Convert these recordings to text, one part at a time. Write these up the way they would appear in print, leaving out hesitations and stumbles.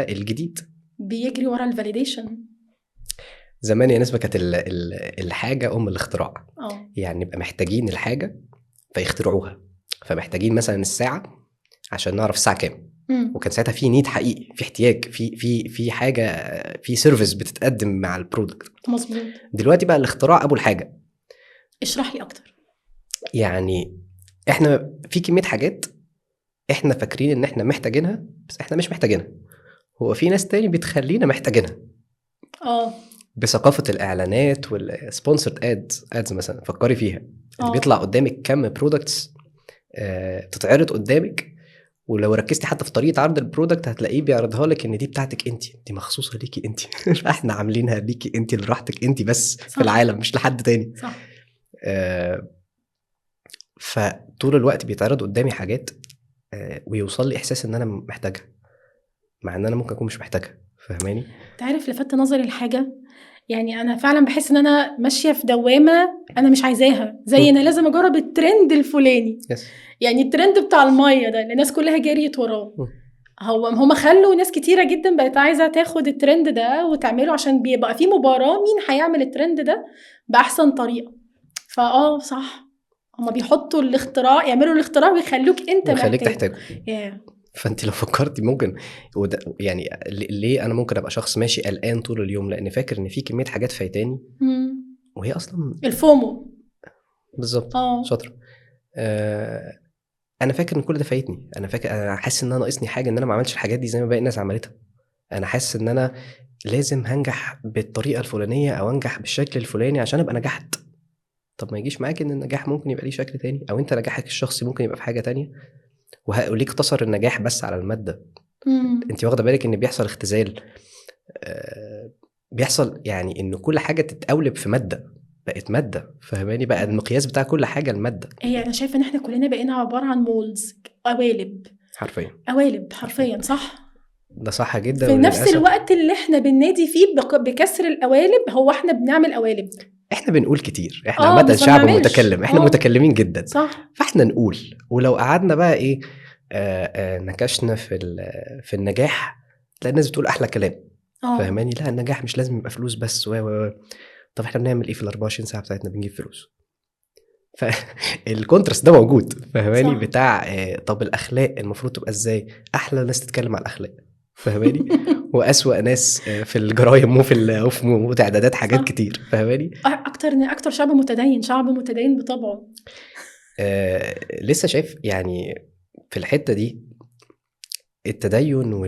الجديد بيجري ورا الفاليديشن. زمان يا نسبة كانت الحاجة الاختراع. يعني نبقى محتاجين الحاجة فيخترعوها، فمحتاجين مثلا الساعة عشان نعرف الساعة كام، وكان ساعتها في نيد حقيقي، في احتياج، في حاجة، في سيرفيس بتتقدم مع البرودكت. مظبوط. دلوقتي بقى الاختراع ابو الحاجة. اشرح لي اكتر. يعني احنا في كمية حاجات احنا فاكرين ان احنا محتاجينها، بس احنا مش محتاجينها. هو في ناس تاني بتخلينا محتاجينها بثقافة الإعلانات والسبونسرد ادز مثلا. فكري فيها، اللي بيطلع قدامك كم برودكتس تتعرض قدامك، ولو ركزتي حتى في طريقة عرض البرودكت هتلاقيه بيعرضها لك ان دي بتاعتك انت، دي مخصوصة ليكي انت. احنا عاملينها ليكي انت لراحتك انت بس. صح. في العالم مش لحد تاني. صح. فطول الوقت بيتعرض قدامي حاجات ويوصل لي احساس ان انا محتاجها، مع ان انا ممكن اكون مش محتاجها. فهماني؟ تعرف لفت نظري الحاجة، يعني انا فعلا بحس ان انا ماشيه في دوامه انا مش عايزاها، زي انا لازم اجرب الترند الفلاني. يعني الترند بتاع الميه ده اللي الناس كلها جريت وراه، هم خلوا ناس كتيره جدا بقت عايزه تاخد الترند ده وتعمله، عشان بيبقى في مباراه مين هيعمل الترند ده باحسن طريقه. صح، هم بيحطوا الاختراع، يعملوا الاختراع ويخلوك انت ويخليك تحتاجه. فانت لو فكرتي ممكن يعني ليه انا ممكن ابقى شخص ماشي قلقان طول اليوم لان فاكر ان في كميه حاجات فايتاني، وهي اصلا الفومو. بالظبط. شاطر. انا فاكر ان كل ده فايتني، انا فاكر، انا حاسس ان انا ناقصني حاجه، ان انا ما عملتش الحاجات دي زي ما باقي الناس عملتها. انا حاسس ان انا لازم هنجح بالطريقه الفلانيه او انجح بالشكل الفلاني عشان ابقى نجحت. طب ما يجيش معاك ان النجاح ممكن يبقى ليه شكل تاني، او انت نجاحك الشخصي ممكن يبقى في حاجه تانية، وليك اقتصر النجاح بس على الماده. انت واخده بالك ان بيحصل اختزال، بيحصل يعني ان كل حاجه تتقولب في ماده، بقت ماده. فهماني؟ بقى المقياس بتاع كل حاجه الماده. انا شايفه ان احنا كلنا بقينا عباره عن مولز، قوالب حرفيا. صح، ده صح جدا. في نفس الوقت اللي احنا بننادي فيه بكسر القوالب، هو احنا بنعمل قوالب. احنا بنقول كتير، احنا عامه شعب متكلم، احنا متكلمين جدا. صح. فاحنا نقول، ولو قعدنا بقى ايه نكشنا في النجاح، تلاقي الناس بتقول احلى كلام. فهماني؟ لا، النجاح مش لازم يبقى فلوس بس. طب احنا بنعمل ايه في ال24 ساعه بتاعتنا؟ بنجيب فلوس. فالكونتراست ده موجود. فهماني؟ بتاع طب الاخلاق المفروض تبقى ازاي؟ احلى ناس تتكلم على الاخلاق. فهماني؟ واسوأ ناس في الجرايم وفي تعدادات حاجات. صح. كتير. فهماني؟ اكتر شعب متدين بطبعه. لسه شايف يعني في الحته دي التدين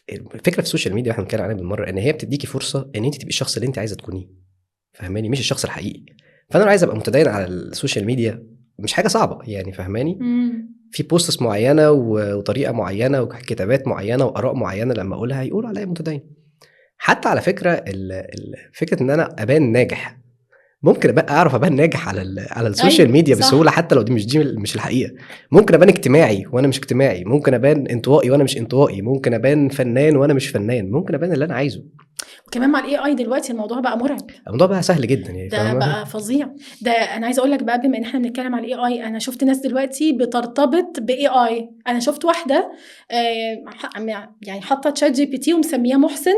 الفكره في السوشيال ميديا احنا بنتكلم عليها بالمره، ان هي بتديكي فرصه ان انت تبقي الشخص اللي انت عايزه تكونيه. فهماني؟ مش الشخص الحقيقي. فانا لو عايز ابقى متدين على السوشيال ميديا مش حاجه صعبه يعني. فهماني؟ في بوستس معينه وطريقه معينه وكتابات معينه واراء معينه لما اقولها يقولوا عليا متدين. حتى على فكره فكره ان انا ابان ناجح، ممكن ابقى اعرف ابان ناجح على السوشيال ميديا بسهوله، حتى لو دي مش الحقيقه. ممكن ابان اجتماعي وانا مش اجتماعي، ممكن ابان انطوائي وانا مش انطوائي، ممكن ابان فنان وانا مش فنان، ممكن ابان اللي انا عايزه. وكمان مع الاي اي دلوقتي الموضوع بقى مرعب. الموضوع بقى سهل جدا يعني. ده بقى فظيع. ده انا عايزه اقول لك بقى، بما ان احنا بنتكلم على الاي اي، انا شفت ناس دلوقتي بترتبط باي اي. انا شفت واحده يعني حاطه تشات جي بي تي ومسمياه محسن.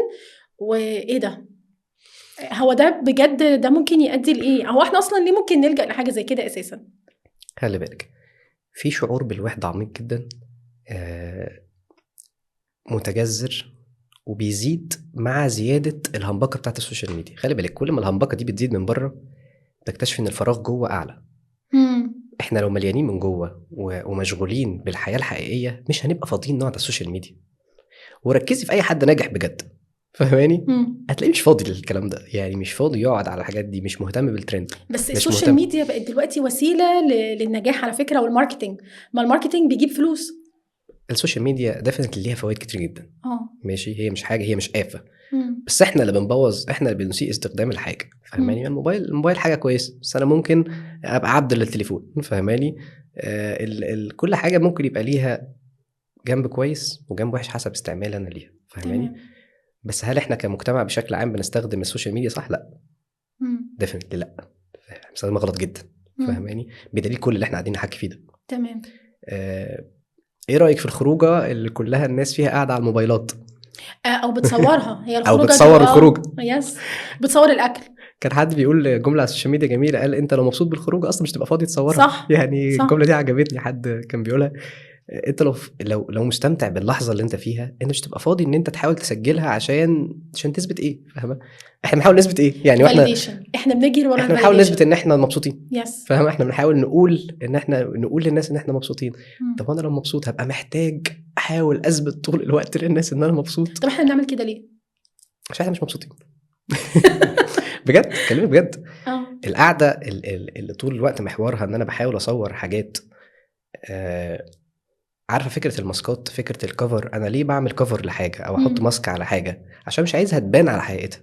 وايه ده؟ هو ده بجد ده ممكن يؤدي لايه؟ هو احنا اصلا ليه ممكن نلجأ لحاجه زي كده اساسا؟ خلي بالك، في شعور بالوحده عميق جدا متجذر وبيزيد مع زياده الهمبكه بتاعت السوشيال ميديا. خلي بالك، كل ما الهمبكه دي بتزيد من بره تكتشف ان الفراغ جوه اعلى. احنا لو مليانين من جوه ومشغولين بالحياه الحقيقيه مش هنبقى فاضيين نقعد على السوشيال ميديا. وركزي في اي حد ناجح بجد، فهماني؟ هتلاقيه مش فاضي للكلام ده، يعني مش فاضي يقعد على الحاجات دي، مش مهتم بالترند. بس السوشيال ميديا بقت دلوقتي وسيله للنجاح على فكره، والماركتينج. ما الماركتينج بيجيب فلوس. السوشيال ميديا ديفينتلي ليها فوائد كتير جدا. ماشي، هي مش حاجه، هي مش آفة. بس احنا اللي بنبوظ، احنا اللي بنسيء استخدام الحاجه. فهماني؟ الموبايل حاجه كويسه، بس انا ممكن ابقى عبد للتليفون. فهماني؟ كل حاجه ممكن يبقى ليها جنب كويس وجنب وحش حسب استعمال انا ليها. فهماني؟ بس هل احنا كمجتمع بشكل عام بنستخدم السوشيال ميديا صح؟ لا، ديفينتلي لا، بنستخدمها غلط جدا. فهماني؟ بدليل كل اللي احنا قاعدين نحكي فيه ده. تمام. ايه رايك في الخروجه اللي كلها الناس فيها قاعده على الموبايلات او بتصورها هي او الخروجه بتصور الخروج؟ يس بتصور الاكل. كان حد بيقول جمله على السوشيال ميديا جميله، قال انت لو مبسوط بالخروج اصلا مش تبقى فاضي تصورها. صح يعني صح. الجمله دي عجبتني، حد كان بيقولها انت لو مستمتع باللحظه اللي انت فيها انت مش تبقى فاضي ان انت تحاول تسجلها عشان تثبت ايه، فاهمه؟ احنا بنحاول نثبت ايه يعني؟ احنا بنجري ورا احنا بنحاول نثبت ان احنا مبسوطين، يس فاهمه؟ احنا بنحاول نقول للناس ان احنا مبسوطين. طب انا لو مبسوط هبقى محتاج احاول اثبت طول الوقت للناس ان انا مبسوط. طب احنا بنعمل كده ليه؟ عشان احنا مش مبسوطين. بجد كلمة بجد. القعده اللي طول الوقت محورها ان انا بحاول اصور حاجات، عارفه فكره الماسكات، فكره الكفر. انا ليه بعمل كفر لحاجه او احط ماسك على حاجه؟ عشان مش عايزها تبان على حقيقتها.